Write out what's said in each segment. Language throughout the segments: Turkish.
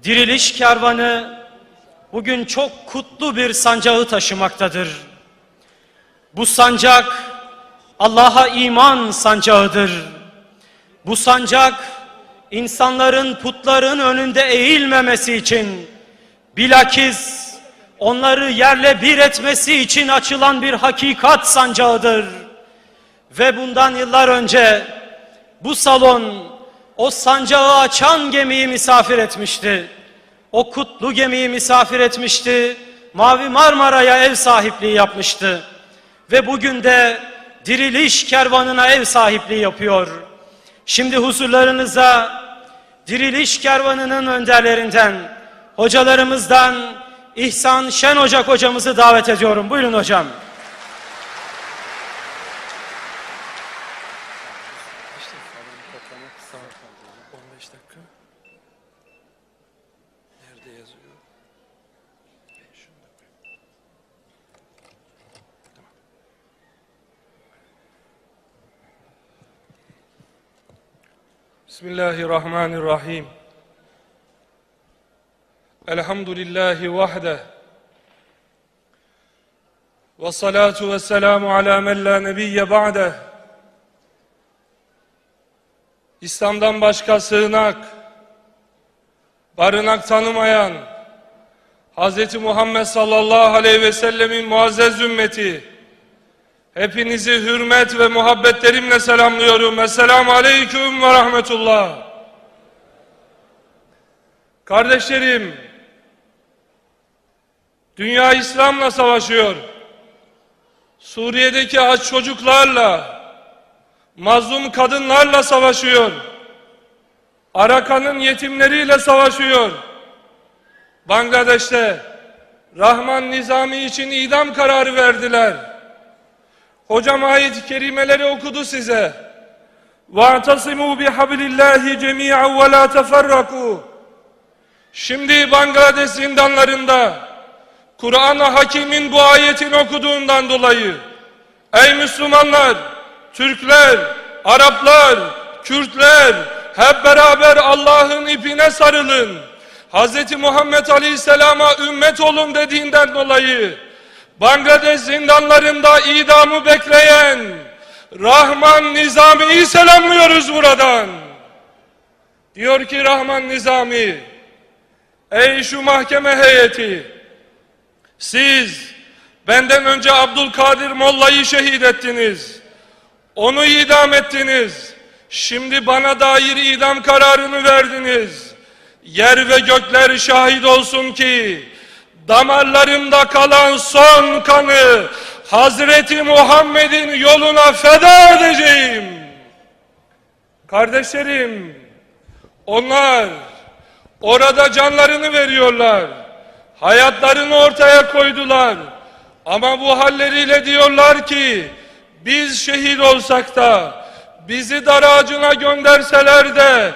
Diriliş Kervanı bugün çok kutlu bir sancağı taşımaktadır. Bu sancak Allah'a iman sancağıdır. Bu sancak insanların putların önünde eğilmemesi için, bilakis onları yerle bir etmesi için açılan bir hakikat sancağıdır. Ve bundan yıllar önce bu salon o sancağı açan gemiyi misafir etmişti. O kutlu gemiyi misafir etmişti. Mavi Marmara'ya ev sahipliği yapmıştı. Ve bugün de Diriliş Kervanı'na ev sahipliği yapıyor. Şimdi huzurlarınıza Diriliş Kervanı'nın önderlerinden, hocalarımızdan İhsan Şen Ocak hocamızı davet ediyorum. Buyurun hocam. Bismillahirrahmanirrahim. Elhamdülillahi vahde. Ve salatu ve selamu ala men la nebiyye ba'de. İslam'dan başka sığınak, barınak tanımayan Hz. Muhammed sallallahu aleyhi ve sellemin muazzez ümmeti, hepinizi hürmet ve muhabbetlerimle selamlıyorum. Esselamu aleyküm ve rahmetullah. Kardeşlerim, dünya İslam'la savaşıyor. Suriye'deki aç çocuklarla, mazlum kadınlarla savaşıyor. Arakan'ın yetimleriyle savaşıyor. Bangladeş'te Rahman Nizami için idam kararı verdiler. Hocam ayet-i kerimeleri okudu size. وَاَعْتَصِمُوا بِحَبْلِ اللّٰهِ جَمِيعًا وَلَا تَفَرَّقُوا. Şimdi Bangladeş zindanlarında Kur'an-ı Hakim'in bu ayetini okuduğundan dolayı ey Müslümanlar, Türkler, Araplar, Kürtler hep beraber Allah'ın ipine sarılın. Hz. Muhammed Aleyhisselam'a ümmet olun dediğinden dolayı Bangladeş zindanlarında idamı bekleyen Rahman Nizami'yi selamlıyoruz buradan. Diyor ki Rahman Nizami, ey şu mahkeme heyeti, siz benden önce Abdülkadir Molla'yı şehit ettiniz. Onu idam ettiniz. Şimdi bana dair idam kararını verdiniz. Yer ve gökler şahit olsun ki damarlarımda kalan son kanı Hazreti Muhammed'in yoluna feda edeceğim. Kardeşlerim, onlar orada canlarını veriyorlar. Hayatlarını ortaya koydular. Ama bu halleriyle diyorlar ki biz şehit olsak da bizi dar ağacına gönderseler de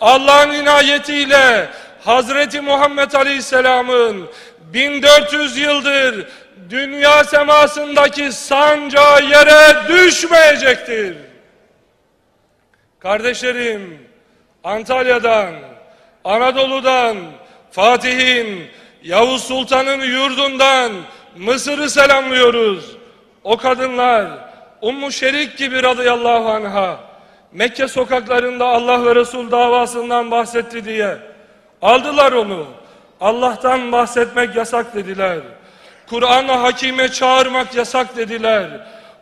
Allah'ın inayetiyle Hazreti Muhammed Aleyhisselam'ın 1400 yıldır dünya semasındaki sancağı yere düşmeyecektir. Kardeşlerim, Antalya'dan, Anadolu'dan, Fatih'in, Yavuz Sultan'ın yurdundan Mısır'ı selamlıyoruz. O kadınlar Ummu Şerik gibi radıyallahu anha Mekke sokaklarında Allah ve Resul davasından bahsetti diye aldılar onu. Allah'tan bahsetmek yasak dediler. Kur'an-ı Hakim'e çağırmak yasak dediler.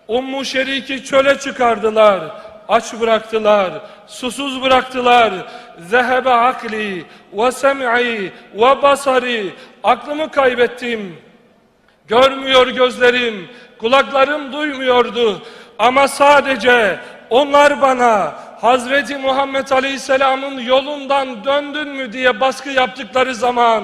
Ummu Şerik'i çöle çıkardılar. Aç bıraktılar, susuz bıraktılar. Zehebe akli ve sem'i ve basari. Aklımı kaybettim. Görmüyor gözlerim, kulaklarım duymuyordu. Ama sadece onlar bana Hazreti Muhammed Aleyhisselam'ın yolundan döndün mü diye baskı yaptıkları zaman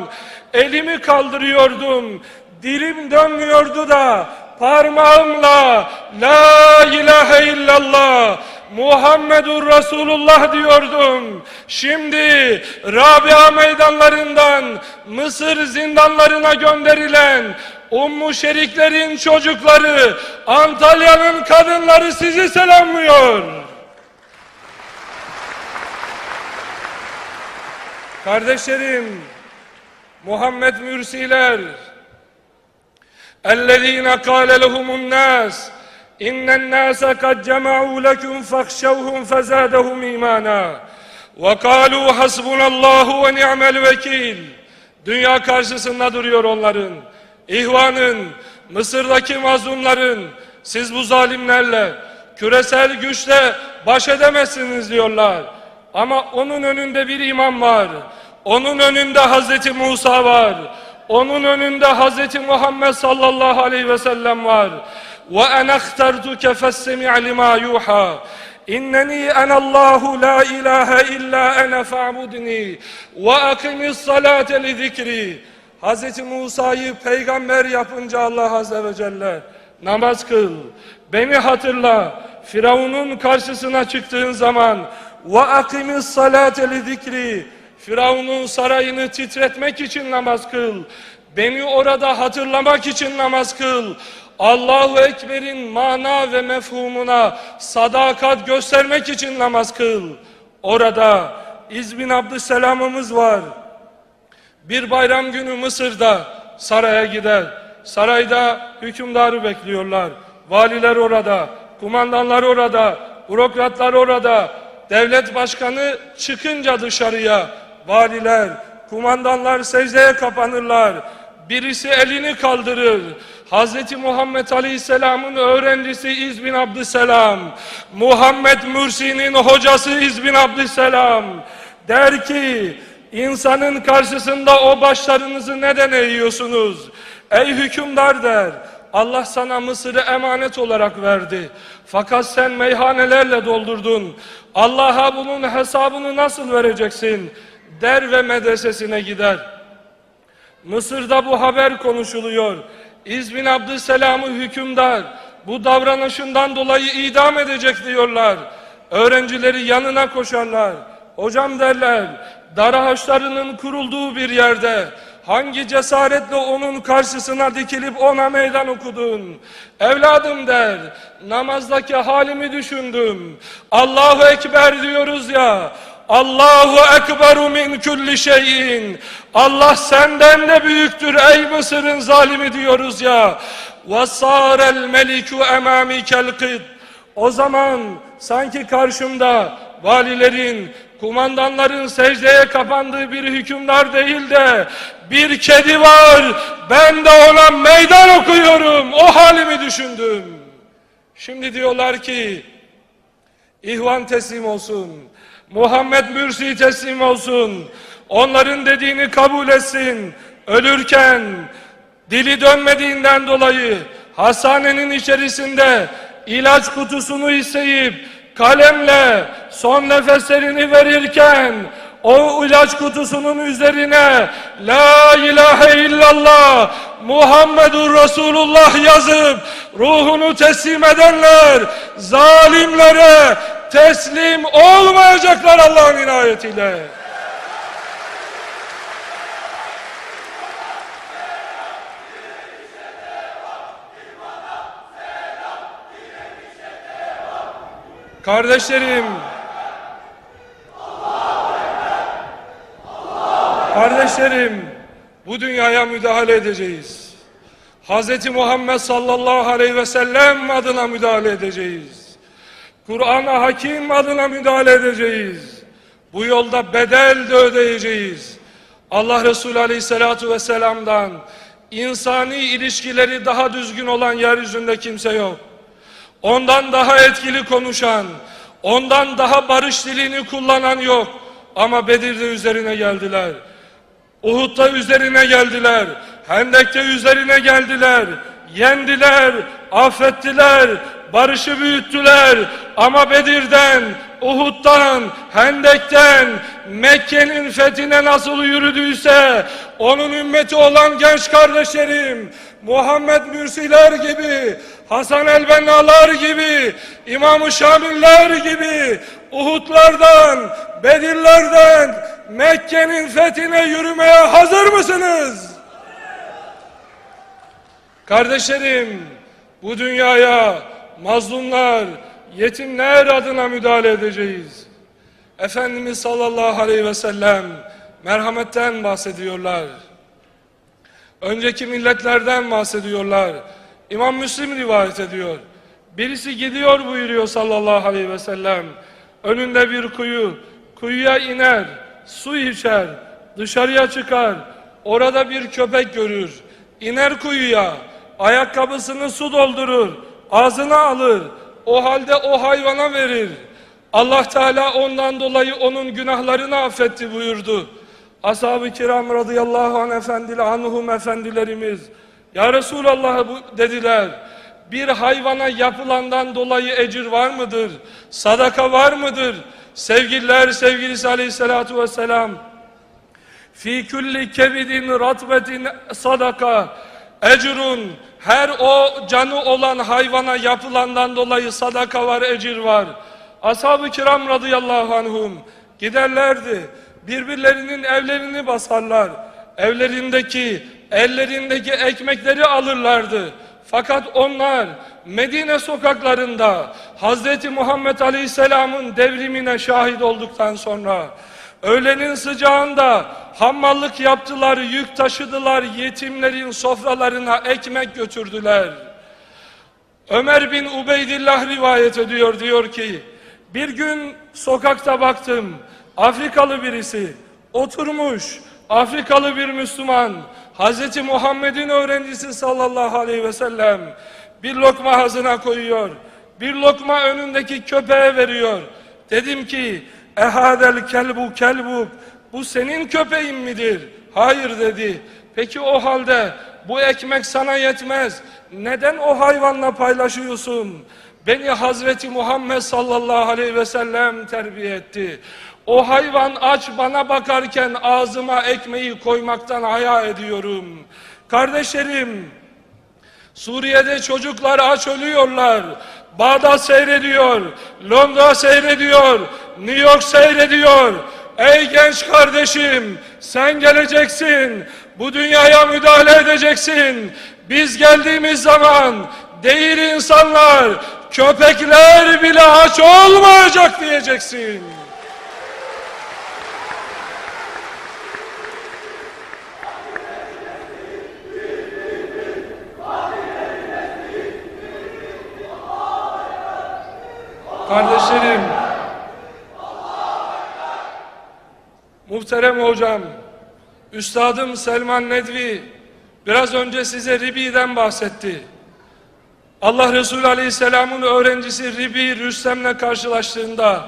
elimi kaldırıyordum. Dilim dönmüyordu da parmağımla La ilahe illallah Muhammedur Resulullah diyordum. Şimdi Rabia meydanlarından Mısır zindanlarına gönderilen Ummu Şeriklerin çocukları, Antalya'nın kadınları sizi selamlıyor. Kardeşlerim, Muhammed Mürsiler, اَلَّذ۪ينَ قَالَ لَهُمُ النَّاسِ اِنَّ النَّاسَ قَدْ جَمَعُوا لَكُمْ فَاخْشَوْهُمْ فَزَادَهُمْ اِيمَانًا وَقَالُوا حَسْبُنَا اللّٰهُ وَنِعْمَ الْوَكِيلِ. Dünya karşısında duruyor onların, ihvanın, Mısır'daki mazlumların, siz bu zalimlerle, küresel güçle baş edemezsiniz diyorlar. Ama onun önünde bir imam var, onun önünde Hazreti Musa var, onun önünde Hazreti Muhammed sallallahu aleyhi ve sellem var. وَاَنَا اخْتَرْتُكَ فَاسْتَمِعْ لِمَا يُوحَى İnneni enallahu la ilahe illa ene fa'budni ve akimis salate li zikri. Hz. Musa'yı peygamber yapınca Allah Azze ve Celle, namaz kıl, beni hatırla, Firavun'un karşısına çıktığın zaman ve akimis salate li zikri, Firavun'un sarayını titretmek için namaz kıl, beni orada hatırlamak için namaz kıl. Allahu Ekber'in mana ve mefhumuna sadakat göstermek için namaz kıl. Orada İz bin Abdüsselam'ımız var. Bir bayram günü Mısır'da saraya gider. Sarayda hükümdarı bekliyorlar. Valiler orada, kumandanlar orada, bürokratlar orada. Devlet başkanı çıkınca dışarıya valiler, kumandanlar secdeye kapanırlar. Birisi elini kaldırır. Hz. Muhammed Aleyhisselam'ın öğrencisi İz bin Abdüsselam, Muhammed Mürsi'nin hocası İz bin Abdüsselam der ki, insanın karşısında o başlarınızı neden eğiyorsunuz? Ey hükümdar der, Allah sana Mısır'ı emanet olarak verdi. Fakat sen meyhanelerle doldurdun. Allah'a bunun hesabını nasıl vereceksin? Der ve medresesine gider. Mısır'da bu haber konuşuluyor. İz bin Abdüsselam'ı hükümdar bu davranışından dolayı idam edecek diyorlar. Öğrencileri yanına koşarlar. Hocam derler, dar ağaçlarının kurulduğu bir yerde hangi cesaretle onun karşısına dikilip ona meydan okudun? Evladım der, namazdaki halimi düşündüm. Allahu Ekber diyoruz ya, Allahu Ekberu min kulli şeyin. Allah senden de büyüktür ey Mısır'ın zalimi diyoruz ya. وَصَارَ الْمَلِكُ اَمَامِكَ الْقِدْ. O zaman sanki karşımda valilerin, kumandanların secdeye kapandığı bir hükümdar değil de bir kedi var, ben de ona meydan okuyorum. O halimi düşündüm. Şimdi diyorlar ki İhvan teslim olsun, Muhammed Mürsi teslim olsun, onların dediğini kabul etsin. Ölürken dili dönmediğinden dolayı hastanenin içerisinde ilaç kutusunu isteyip kalemle son nefeslerini verirken o ilaç kutusunun üzerine La ilahe illallah Muhammedur Resulullah yazıp ruhunu teslim edenler zalimlere teslim olmayacaklar Allah'ın inayetiyle. Kardeşlerim, bu dünyaya müdahale edeceğiz. Hz. Muhammed sallallahu aleyhi ve sellem adına müdahale edeceğiz. Kur'an-ı Hakim adına müdahale edeceğiz. Bu yolda bedel de ödeyeceğiz. Allah Resulü aleyhissalatu vesselam'dan insani ilişkileri daha düzgün olan yeryüzünde kimse yok. Ondan daha etkili konuşan, ondan daha barış dilini kullanan yok. Ama Bedir'de üzerine geldiler. Uhud'da üzerine geldiler. Hendek'te üzerine geldiler. Yendiler, affettiler, barışı büyüttüler. Ama Bedir'den, Uhud'dan, Hendek'ten, Mekke'nin fethine nasıl yürüdüyse, onun ümmeti olan genç kardeşlerim, Muhammed Mürsiler gibi, Hasan el-Benna'lar gibi, İmam-ı Şamiller gibi, Uhud'lardan, Bedir'lerden, Mekke'nin fethine yürümeye hazır mısınız? Kardeşlerim, bu dünyaya mazlumlar, yetimler adına müdahale edeceğiz. Efendimiz sallallahu aleyhi ve sellem merhametten bahsediyorlar. Önceki milletlerden bahsediyorlar. İmam Müslim rivayet ediyor. Birisi gidiyor buyuruyor sallallahu aleyhi ve sellem. Önünde bir kuyu, kuyuya iner, su içer, dışarıya çıkar. Orada bir köpek görür. İner kuyuya, ayakkabısını su doldurur, ağzına alır. O halde o hayvana verir. Allah Teala ondan dolayı onun günahlarını affetti buyurdu. Ashab-ı kiram radıyallahu anhum efendilerimiz, ya Resulallah dediler, bir hayvana yapılandan dolayı ecir var mıdır? Sadaka var mıdır? Sevgililer sevgilisi aleyhissalatu vesselam, fi kulli kebidin ratbetin sadaka, ecrun, her o canı olan hayvana yapılandan dolayı sadaka var, ecir var. Ashab-ı kiram radıyallahu anhum giderlerdi, birbirlerinin evlerini basarlar, ellerindeki ekmekleri alırlardı. Fakat onlar Medine sokaklarında Hazreti Muhammed Aleyhisselam'ın devrimine şahit olduktan sonra öğlenin sıcağında hammallık yaptılar, yük taşıdılar, yetimlerin sofralarına ekmek götürdüler. Ömer bin Ubeydillah rivayet ediyor, diyor ki, bir gün sokakta baktım, Afrikalı birisi oturmuş, Afrikalı bir Müslüman, Hz. Muhammed'in öğrencisi sallallahu aleyhi ve sellem, bir lokma ağzına koyuyor, bir lokma önündeki köpeğe veriyor. Dedim ki, ehadel kelbu kelbuk, bu senin köpeğin midir? Hayır dedi. Peki o halde bu ekmek sana yetmez, neden o hayvanla paylaşıyorsun? Beni Hazreti Muhammed sallallahu aleyhi ve sellem terbiye etti. O hayvan aç bana bakarken ağzıma ekmeği koymaktan haya ediyorum. Kardeşlerim, Suriye'de çocuklar aç ölüyorlar. Bağdat seyrediyor, Londra seyrediyor, New York seyrediyor. Ey genç kardeşim, sen geleceksin, bu dünyaya müdahale edeceksin. Biz geldiğimiz zaman değil insanlar, köpekler bile aç olmayacak diyeceksin. Kardeşlerim, muhterem hocam, Üstadım Selman Nedvi biraz önce size Ribi'den bahsetti. Allah Resulü Aleyhisselam'ın öğrencisi Ribi Rüstem'le karşılaştığında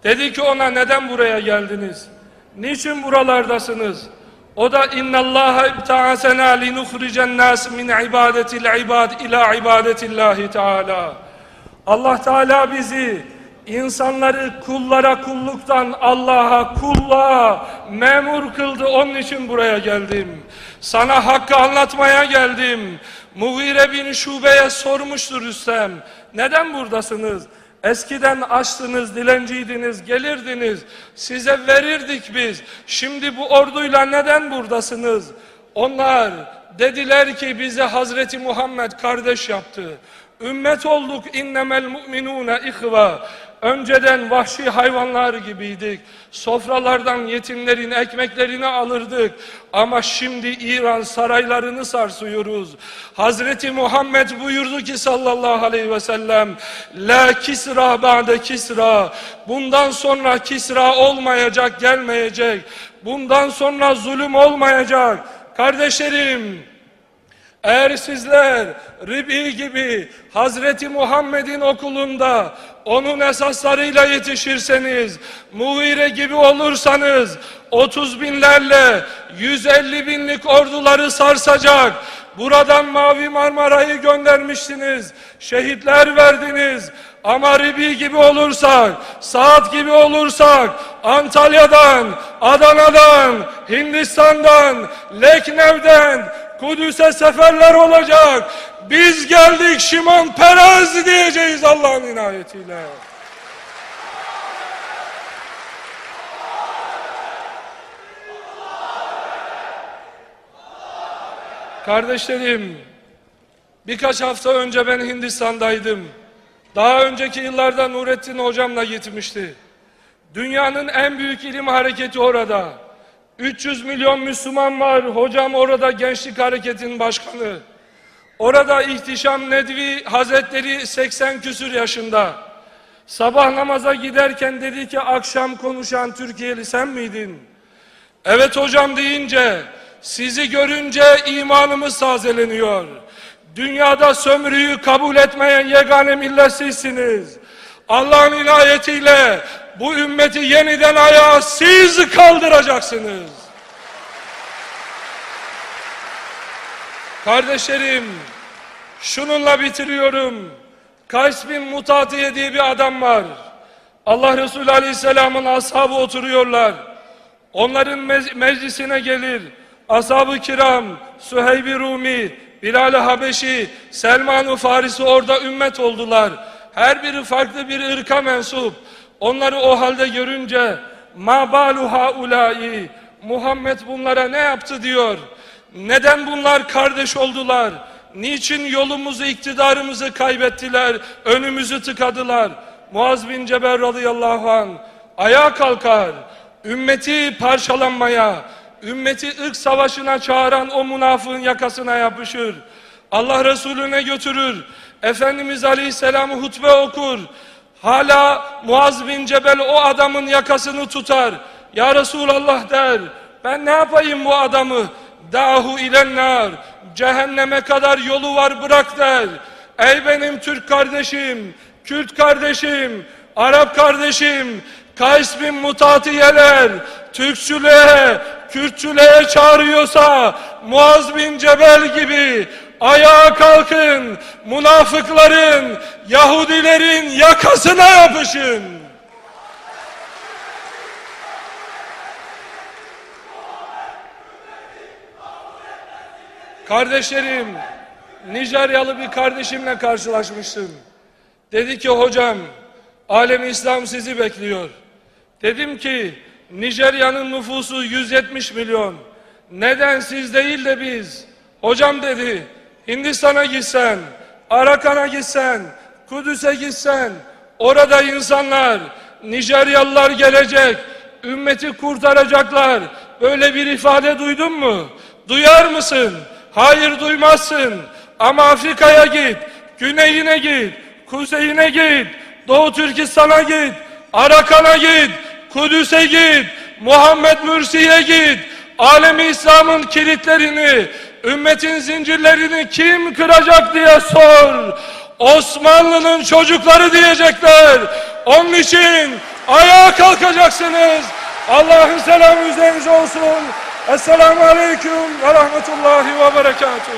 dedi ki ona, neden buraya geldiniz? Niçin buralardasınız? O da innallaha ibta'asena linuhricen nas min ibadetil ibad ila ibadetillahi teala. Allah Teala bizi, insanları kullara kulluktan Allah'a kulluğa memur kıldı. Onun için buraya geldim. Sana hakkı anlatmaya geldim. Mughire bin Şube'ye sormuştur Rüstem, neden buradasınız? Eskiden açtınız, dilenciydiniz, gelirdiniz, size verirdik biz. Şimdi bu orduyla neden buradasınız? Onlar dediler ki, bize Hazreti Muhammed kardeş yaptı. Ümmet olduk, innemel mu'minune ihva. Önceden vahşi hayvanlar gibiydik. Sofralardan yetimlerin ekmeklerini alırdık. Ama şimdi İran saraylarını sarsıyoruz. Hazreti Muhammed buyurdu ki sallallahu aleyhi ve sellem, la kisra ba'de kisra. Bundan sonra kisra olmayacak, gelmeyecek. Bundan sonra zulüm olmayacak. Kardeşlerim, eğer sizler Ribi gibi Hazreti Muhammed'in okulunda onun esaslarıyla yetişirseniz, Mughire gibi olursanız 30 binlerle 150 binlik orduları sarsacak. Buradan Mavi Marmara'yı göndermiştiniz, şehitler verdiniz. Ama Ribi gibi olursak, Saat gibi olursak, Antalya'dan, Adana'dan, Hindistan'dan, Leknev'den, Kudüs'e seferler olacak. Biz geldik, Şimon Peres diyeceğiz Allah'ın inayetiyle. Kardeşlerim, birkaç hafta önce ben Hindistan'daydım. Daha önceki yıllarda Nurettin hocamla gitmişti. Dünyanın en büyük ilim hareketi orada. 300 milyon Müslüman var. Hocam orada Gençlik Hareketi'nin başkanı. Orada İhtişam Nedvi Hazretleri 80 küsür yaşında. Sabah namaza giderken dedi ki akşam konuşan Türkiye'li sen miydin? Evet hocam deyince sizi görünce imanımız tazeleniyor. Dünyada sömürüyü kabul etmeyen yegane millet sizsiniz. Allah'ın inayetiyle bu ümmeti yeniden ayağa siz kaldıracaksınız. Kardeşlerim, şununla bitiriyorum. Kays bin Mutatiye diye bir adam var. Allah Resulü Aleyhisselam'ın ashabı oturuyorlar. Onların meclisine gelir. Ashab-ı kiram, Süheyb-i Rumi, Bilal-i Habeşi, Selman-ı Farisi orada ümmet oldular. Her biri farklı bir ırka mensup. Onları o halde görünce ma balu haulai, Muhammed bunlara ne yaptı diyor. Neden bunlar kardeş oldular? Niçin yolumuzu, iktidarımızı kaybettiler, önümüzü tıkadılar? Muaz bin Cebel radıyallahu anh ayağa kalkar, ümmeti parçalanmaya, ümmeti ırk savaşına çağıran o münafığın yakasına yapışır. Allah Resulüne götürür. Efendimiz Aleyhisselam'ı hutbe okur. Hala Muaz bin Cebel o adamın yakasını tutar. Ya Resulallah der, ben ne yapayım bu adamı? Dahu ilennar, cehenneme kadar yolu var bırak der. Ey benim Türk kardeşim, Kürt kardeşim, Arap kardeşim, Kays bin Mutatiyeler, Türkçülüğe, Kürtçülüğe çağırıyorsa Muaz bin Cebel gibi ayağa kalkın, münafıkların, Yahudilerin yakasına yapışın. Kardeşlerim, Nijeryalı bir kardeşimle karşılaşmıştım. Dedi ki hocam, alem İslam sizi bekliyor. Dedim ki Nijerya'nın nüfusu 170 milyon. Neden siz değil de biz? Hocam dedi, Hindistan'a gitsen, Arakan'a gitsen, Kudüs'e gitsen, orada insanlar, Nijeryalılar gelecek, ümmeti kurtaracaklar. Böyle bir ifade duydun mu? Duyar mısın? Hayır duymazsın. Ama Afrika'ya git, güneyine git, kuzeyine git, Doğu Türkistan'a git, Arakan'a git, Kudüs'e git, Muhammed Mürsi'ye git. Alemi İslam'ın kilitlerini, ümmetin zincirlerini kim kıracak diye sor. Osmanlı'nın çocukları diyecekler. Onun için ayağa kalkacaksınız. Allah'ın selamı üzerinize olsun. Esselamu Aleyküm ve Rahmetullahi ve Berekatuhu.